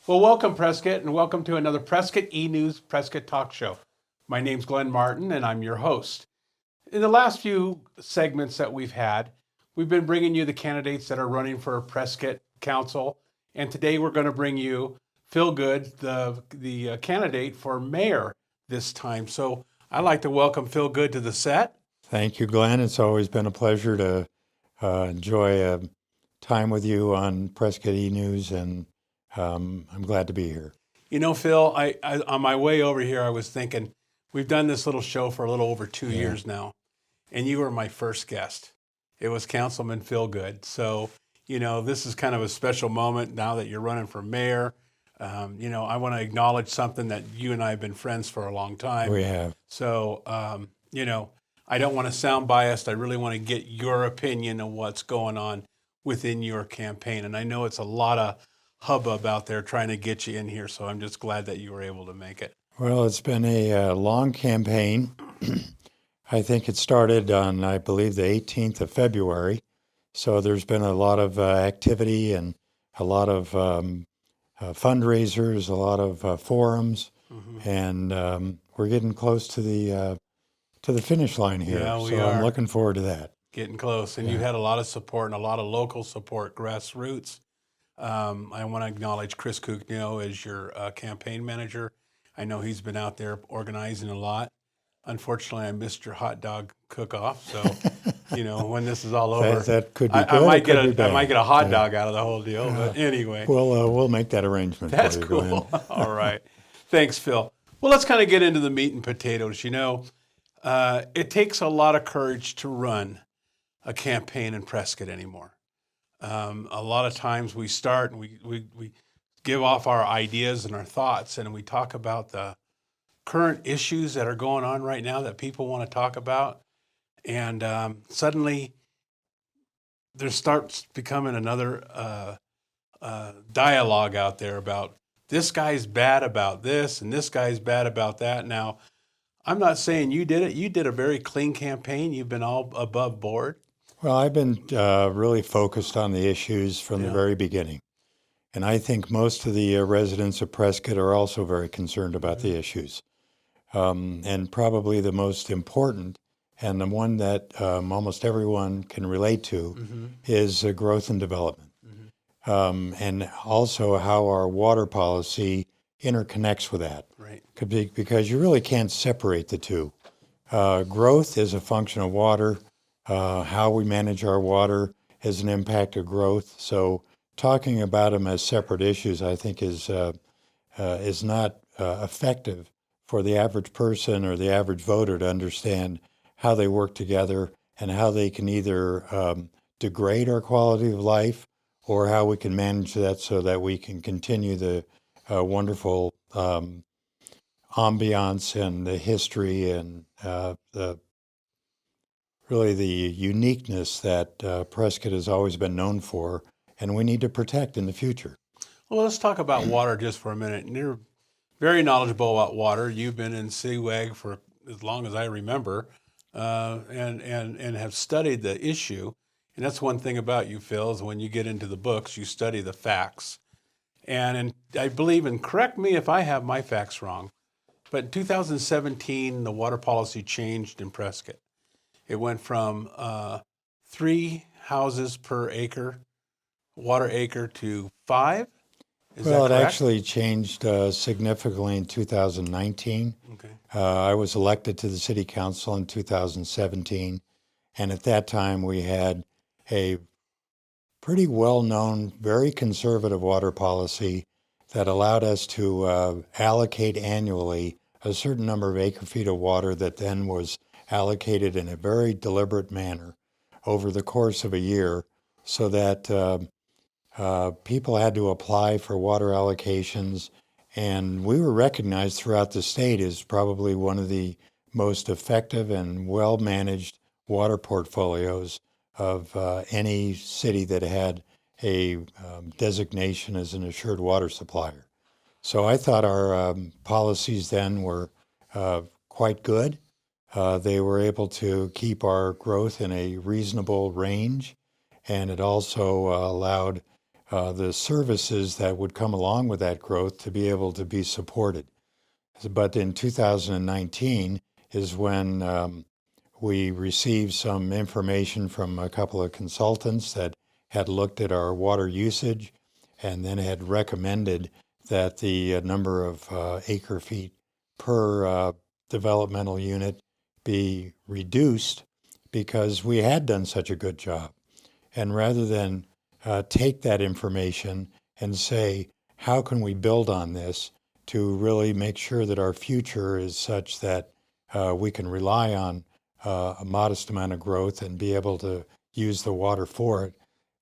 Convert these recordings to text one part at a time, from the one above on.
Well, welcome, Prescott, and welcome to another Prescott E-News Prescott Talk Show. My name's Glenn Martin, and I'm your host. In the last few segments that we've had, we've been bringing you the candidates that are running for Prescott Council, and today we're going to bring you Phil Goode, the candidate for mayor this time. So I'd like to welcome Phil Goode to the set. Thank you, Glenn. It's always been a pleasure to enjoy time with you on Prescott E-News, and I'm glad to be here. You know, Phil, I on my way over here, I was thinking, we've done this little show for a little over 2 years now, and you were my first guest. It was Councilman Phil Goode. So, this is kind of a special moment now that you're running for mayor. I want to acknowledge something that you and I have been friends for a long time. We have. So, I don't want to sound biased. I really want to get your opinion on what's going on within your campaign. And I know it's a lot of hubbub out there trying to get you in here. So I'm just glad that you were able to make it. Well, it's been a long campaign. I think it started on, I believe, the 18th of February. So there's been a lot of activity and a lot of fundraisers, a lot of forums, and we're getting close to the finish line here. Yeah, we so are. I'm looking forward to that. Getting close. And you had a lot of support and a lot of local support, grassroots. I want to acknowledge Chris Kuknio as your campaign manager. I know he's been out there organizing a lot. Unfortunately, I missed your hot dog cook-off. So, when this is all over, that could be good. I might I might get a hot dog out of the whole deal. But anyway, we'll make that arrangement. that's for you, cool. Glenn. All right. Thanks, Phil. Well, let's kind of get into the meat and potatoes. It takes a lot of courage to run a campaign in Prescott anymore. A lot of times we start and we give off our ideas and our thoughts, and we talk about the current issues that are going on right now that people want to talk about. And suddenly there starts becoming another dialogue out there about this guy's bad about this and this guy's bad about that. Now, I'm not saying you did it. You did a very clean campaign. You've been all above board. Well, I've been really focused on the issues from the very beginning. And I think most of the residents of Prescott are also very concerned about the issues. And probably the most important, and the one that almost everyone can relate to, is growth and development. And also how our water policy interconnects with that. Right. Because you really can't separate the two. Growth is a function of water. How we manage our water has an impact of growth. So talking about them as separate issues, I think, is not effective for the average person or the average voter to understand how they work together and how they can either degrade our quality of life or how we can manage that so that we can continue the wonderful ambiance and the history and really the uniqueness that Prescott has always been known for, and we need to protect in the future. Well, let's talk about water just for a minute. And you're very knowledgeable about water. You've been in CWAG for as long as I remember, and have studied the issue. And that's one thing about you, Phil, is when you get into the books, you study the facts. And I believe, and correct me if I have my facts wrong, but in 2017, the water policy changed in Prescott. It went from 3 houses per acre, water acre, to 5. Is Well, that it correct? actually changed significantly in 2019. Okay. I was elected to the city council in 2017, and at that time we had a pretty well-known, very conservative water policy that allowed us to allocate annually a certain number of acre-feet of water that then was allocated in a very deliberate manner over the course of a year so that people had to apply for water allocations, and we were recognized throughout the state as probably one of the most effective and well-managed water portfolios of any city that had a designation as an assured water supplier. So I thought our policies then were quite good. They were able to keep our growth in a reasonable range, and it also allowed the services that would come along with that growth to be able to be supported. But in 2019 is when we received some information from a couple of consultants that had looked at our water usage and then had recommended that the number of acre feet per developmental unit be reduced because we had done such a good job. And rather than take that information and say, how can we build on this to really make sure that our future is such that we can rely on a modest amount of growth and be able to use the water for it,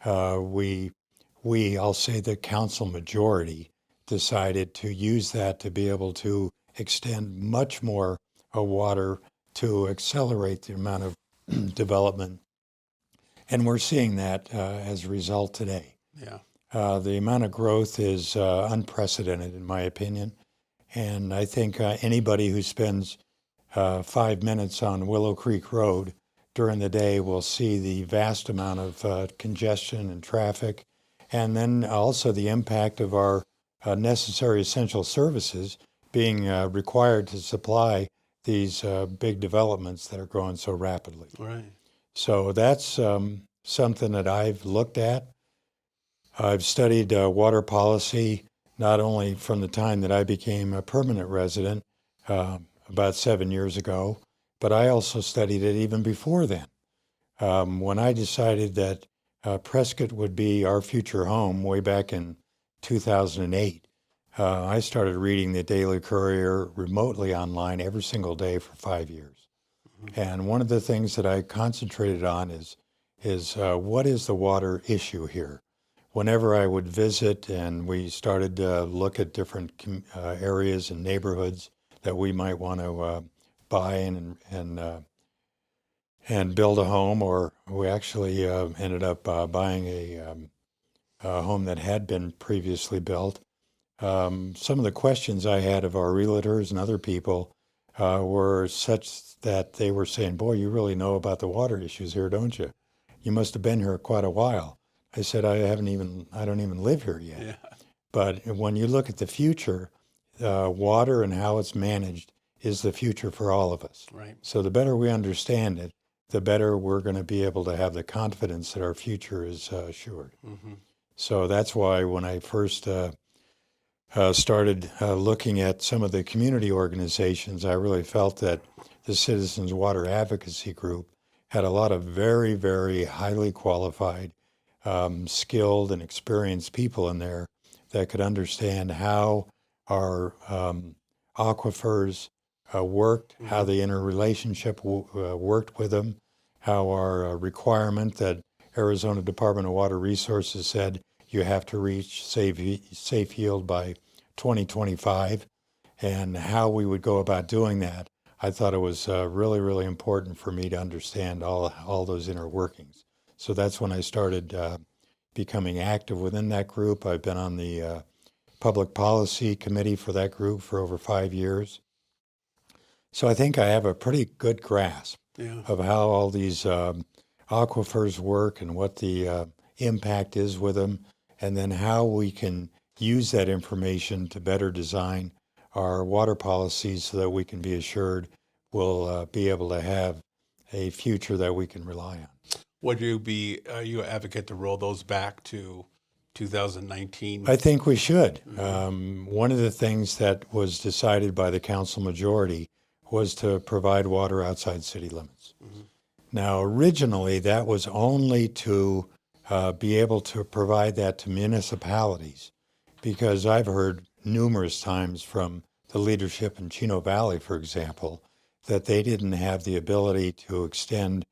I'll say the council majority decided to use that to be able to extend much more water to accelerate the amount of development. And we're seeing that as a result today. Yeah. The amount of growth is unprecedented, in my opinion. And I think anybody who spends 5 minutes on Willow Creek Road during the day will see the vast amount of congestion and traffic, and then also the impact of our necessary essential services being required to supply these big developments that are growing so rapidly. Right. So that's something that I've looked at. I've studied water policy not only from the time that I became a permanent resident about 7 years ago, but I also studied it even before then. When I decided that Prescott would be our future home way back in 2008, I started reading the Daily Courier remotely online every single day for 5 years. And one of the things that I concentrated on is what is the water issue here? Whenever I would visit and we started to look at different areas and neighborhoods that we might want to buy and build a home, or we actually ended up buying a home that had been previously built. Some of the questions I had of our realtors and other people were such that they were saying, boy, you really know about the water issues here, don't you? You must have been here quite a while. I said, I don't even live here yet. Yeah. But when you look at the future, water and how it's managed is the future for all of us. Right. So the better we understand it, the better we're going to be able to have the confidence that our future is assured. Mm-hmm. So that's why when I first started looking at some of the community organizations, I really felt that the Citizens Water Advocacy Group had a lot of very, very highly qualified, skilled and experienced people in there that could understand how our aquifers worked, Mm-hmm. how the interrelationship worked with them, how our requirement that Arizona Department of Water Resources said you have to reach safe yield by 2025, and how we would go about doing that. I thought it was really, really important for me to understand all those inner workings. So that's when I started becoming active within that group. I've been on the public policy committee for that group for over 5 years. So I think I have a pretty good grasp of how all these aquifers work and what the impact is with them, and then how we can use that information to better design our water policies so that we can be assured we'll be able to have a future that we can rely on. Would you advocate to roll those back to 2019? I think we should. One of the things that was decided by the council majority was to provide water outside city limits. Mm-hmm. Now, originally, that was only to be able to provide that to municipalities, because I've heard numerous times from the leadership in Chino Valley, for example, that they didn't have the ability to extend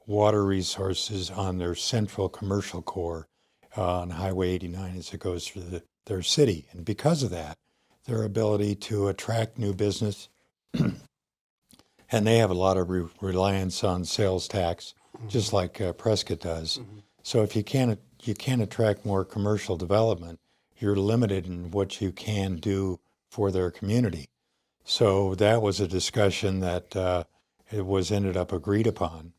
water resources on their central commercial core on Highway 89 as it goes through their city. And because of that, their ability to attract new business, and they have a lot of reliance on sales tax, just like Prescott does. Mm-hmm. So if you can't attract more commercial development, you're limited in what you can do for their community. So that was a discussion that it was ended up agreed upon.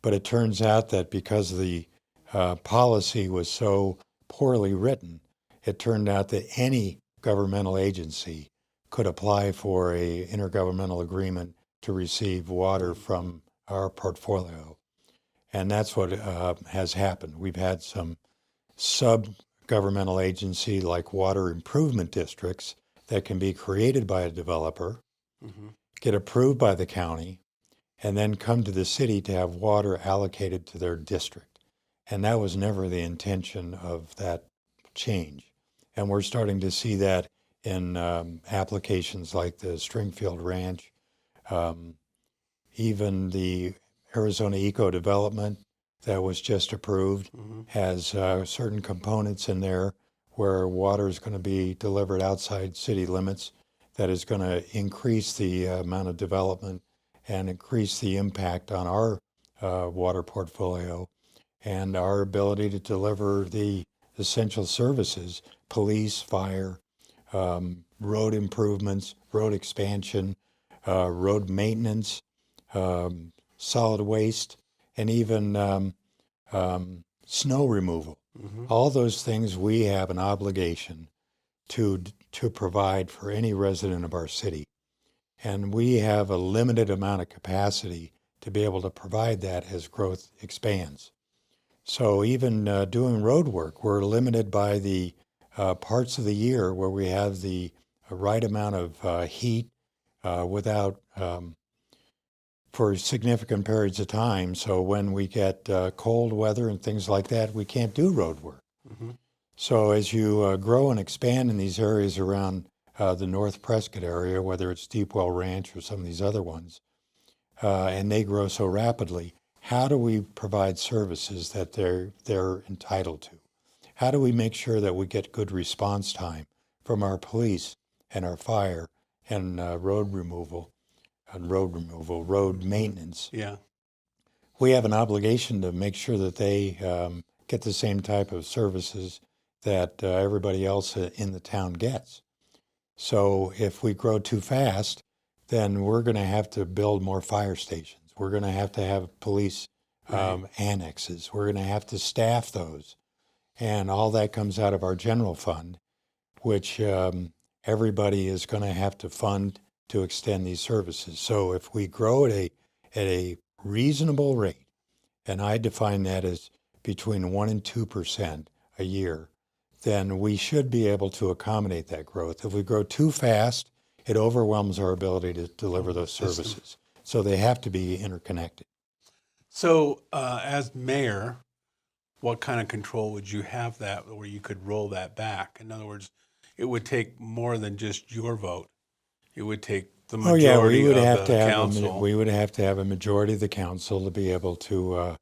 But it turns out that because the policy was so poorly written. It turned out that any governmental agency could apply for a intergovernmental agreement to receive water from our portfolio. And that's what has happened. We've had some sub-governmental agency like water improvement districts that can be created by a developer, get approved by the county, and then come to the city to have water allocated to their district. And that was never the intention of that change. And we're starting to see that in applications like the Stringfield Ranch, even the Arizona Eco Development that was just approved has certain components in there where water is going to be delivered outside city limits that is going to increase the amount of development and increase the impact on our water portfolio and our ability to deliver the essential services, police, fire, road improvements, road expansion, road maintenance, solid waste, and even snow removal. All those things we have an obligation to provide for any resident of our city. And we have a limited amount of capacity to be able to provide that as growth expands. So even doing road work, we're limited by the parts of the year where we have the right amount of heat without for significant periods of time. So when we get cold weather and things like that, we can't do road work. So as you grow and expand in these areas around the North Prescott area, whether it's Deepwell Ranch or some of these other ones, and they grow so rapidly, how do we provide services that they're entitled to? How do we make sure that we get good response time from our police and our fire and road maintenance? Yeah. We have an obligation to make sure that they get the same type of services that everybody else in the town gets. So if we grow too fast, then we're going to have to build more fire stations. We're going to have police annexes. We're going to have to staff those. And all that comes out of our general fund, which everybody is going to have to fund to extend these services. So if we grow at a reasonable rate, and I define that as between 1% and 2% a year, then we should be able to accommodate that growth. If we grow too fast, it overwhelms our ability to deliver those services. So they have to be interconnected. So as mayor, what kind of control would you have that where you could roll that back? In other words, it would take more than just your vote. It would take the majority of the council. We would have to have a majority of the council to be able to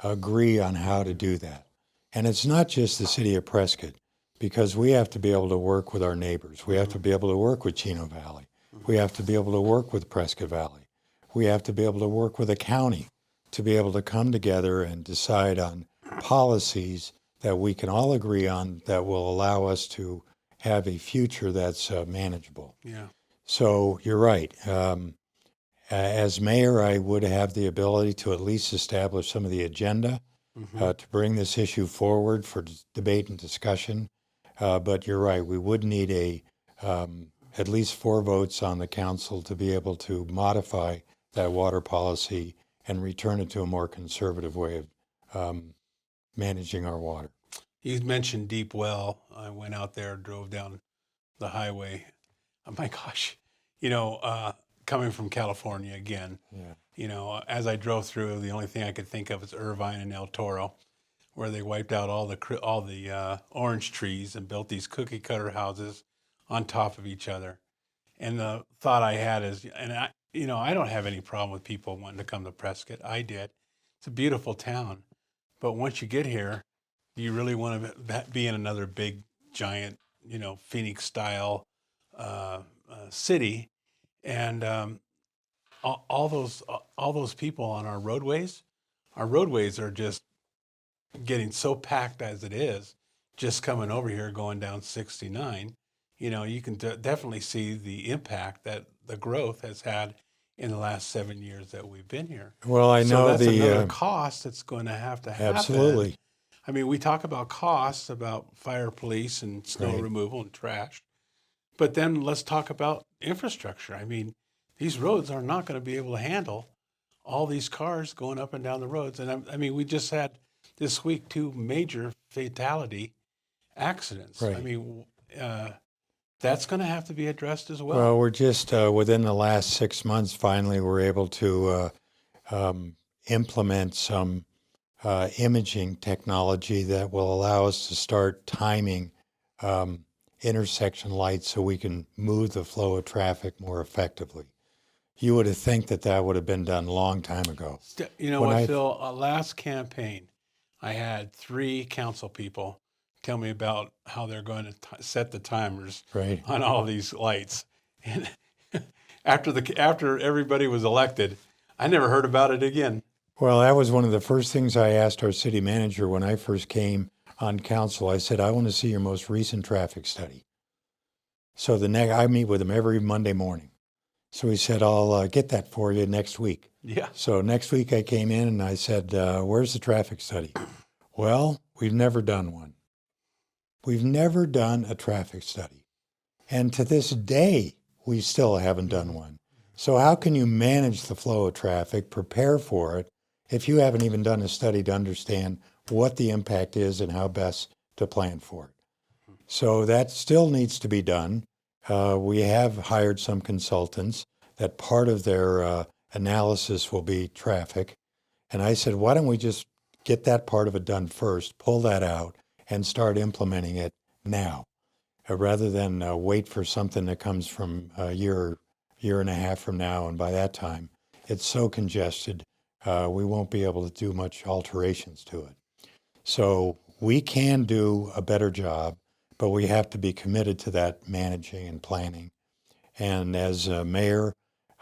agree on how to do that. And it's not just the city of Prescott, because we have to be able to work with our neighbors. We have to be able to work with Chino Valley. We have to be able to work with Prescott Valley. We have to be able to work with the county to be able to come together and decide on policies that we can all agree on that will allow us to have a future that's manageable. Yeah. So you're right. As mayor, I would have the ability to at least establish some of the agenda to bring this issue forward for debate and discussion. But you're right, we would need at least 4 votes on the council to be able to modify that water policy and return it to a more conservative way of managing our water. You mentioned Deep Well. I went out there, drove down the highway. Oh my gosh, coming from California again, as I drove through, the only thing I could think of is Irvine and El Toro, where they wiped out all the orange trees and built these cookie cutter houses on top of each other. And the thought I had is, I don't have any problem with people wanting to come to Prescott. I did. It's a beautiful town. But once you get here, do you really want to be in another big, giant, Phoenix style city? And all those people on our roadways are just getting so packed as it is, just coming over here, going down 69, you can definitely see the impact that the growth has had in the last 7 years that we've been here. Well, I know so that's another cost that's going to happen. Absolutely. I mean, we talk about costs, about fire, police, and snow Right. removal and trash. But then let's talk about infrastructure. I mean, these roads are not going to be able to handle all these cars going up and down the roads. And I mean, we just had this week 2 major fatality accidents. I Right. mean, that's going to have to be addressed as well. Well, we're just within the last 6 months, finally, we're able to implement some imaging technology that will allow us to start timing intersection lights so we can move the flow of traffic more effectively. You would have think that that would have been done a long time ago. You know When what, I- Phil? Last campaign, I had 3 council people tell me about how they're going to set the timers Right. on all these lights. And after everybody was elected, I never heard about it again. Well, that was one of the first things I asked our city manager when I first came on council. I said, I want to see your most recent traffic study. So I meet with him every Monday morning. So he said, I'll get that for you next week. Yeah. So next week I came in and I said, where's the traffic study? Well, we've never done one. We've never done a traffic study. And to this day, we still haven't done one. So how can you manage the flow of traffic, prepare for it, if you haven't even done a study to understand what the impact is and how best to plan for it? So that still needs to be done. We have hired some consultants that part of their analysis will be traffic. And I said, why don't we just get that part of it done first, pull that out, and start implementing it now, rather than wait for something that comes from a year and a half from now. And by that time, it's so congested, we won't be able to do much alterations to it. So we can do a better job, but we have to be committed to that managing and planning. And as mayor,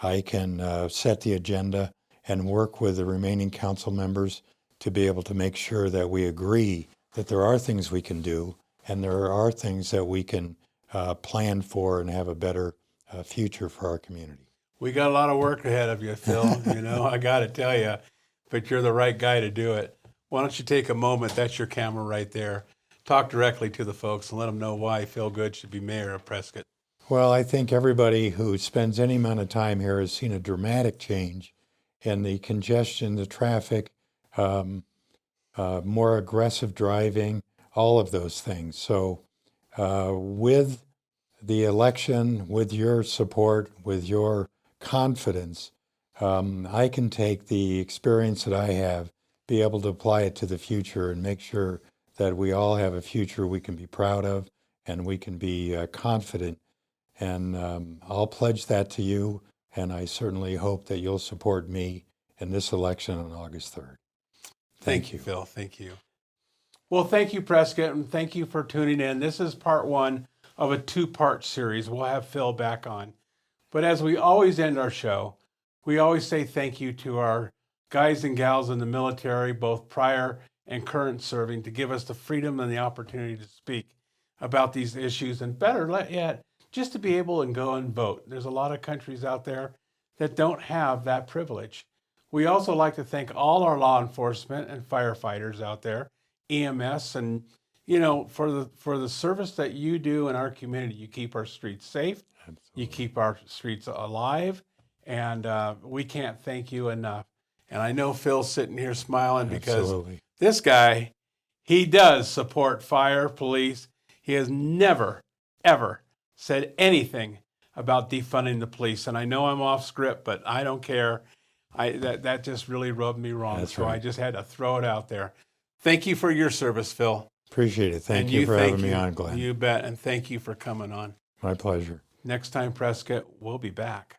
I can set the agenda and work with the remaining council members to be able to make sure that we agree that there are things we can do and there are things that we can plan for and have a better future for our community. We got a lot of work ahead of you, Phil. You know, I got to tell you, but you're the right guy to do it. Why don't you take a moment? That's your camera right there. Talk directly to the folks and let them know why Phil Goode should be mayor of Prescott. Well, I think everybody who spends any amount of time here has seen a dramatic change in the congestion, the traffic, more aggressive driving, all of those things. So with the election, with your support, with your confidence, I can take the experience that I have, be able to apply it to the future and make sure that we all have a future we can be proud of and we can be confident. And I'll pledge that to you, and I certainly hope that you'll support me in this election on August 3rd. Thank you, Phil. Thank you. Well, thank you, Prescott, and thank you for tuning in. This is part 1 of a 2-part series. We'll have Phil back on. But as we always end our show, we always say thank you to our guys and gals in the military, both prior and current serving, to give us the freedom and the opportunity to speak about these issues, and better yet, just to be able to go and vote. There's a lot of countries out there that don't have that privilege. We also like to thank all our law enforcement and firefighters out there, EMS, and for the service that you do in our community. You keep our streets safe. Absolutely. You keep our streets alive, and we can't thank you enough. And I know Phil's sitting here smiling because Absolutely. this guy, he does support fire, police. He has never, ever said anything about defunding the police. And I know I'm off script, but I don't care. That just really rubbed me wrong. That's so right. I just had to throw it out there. Thank you for your service, Phil. Appreciate it. Thank And you for having thank me you. on, Glenn. You bet. And thank you for coming on. My pleasure. Next time, Prescott, we'll be back.